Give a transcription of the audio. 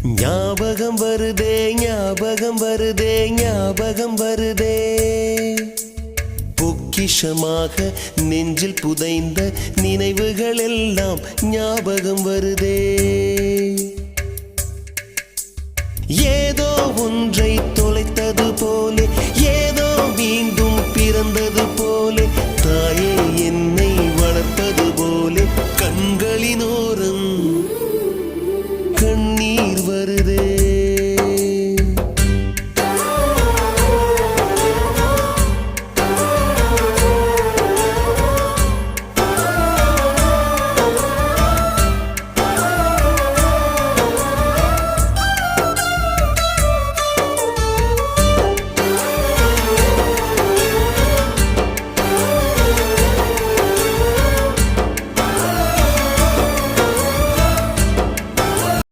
ஞாபகம் வருதே ஞாபகம் வருதே ஞாபகம் வருதே பொக்கிஷமாக நெஞ்சில் புதைந்த நினைவுகள் எல்லாம் ஞாபகம் வருதே ஏதோ ஒன்றை தொலைத்தது போலே ஏதோ மீண்டும் பிறந்தது போலே தாயே என்னை வளர்ப்பது போலே கண்களினோரம் கண்ணீர் வருது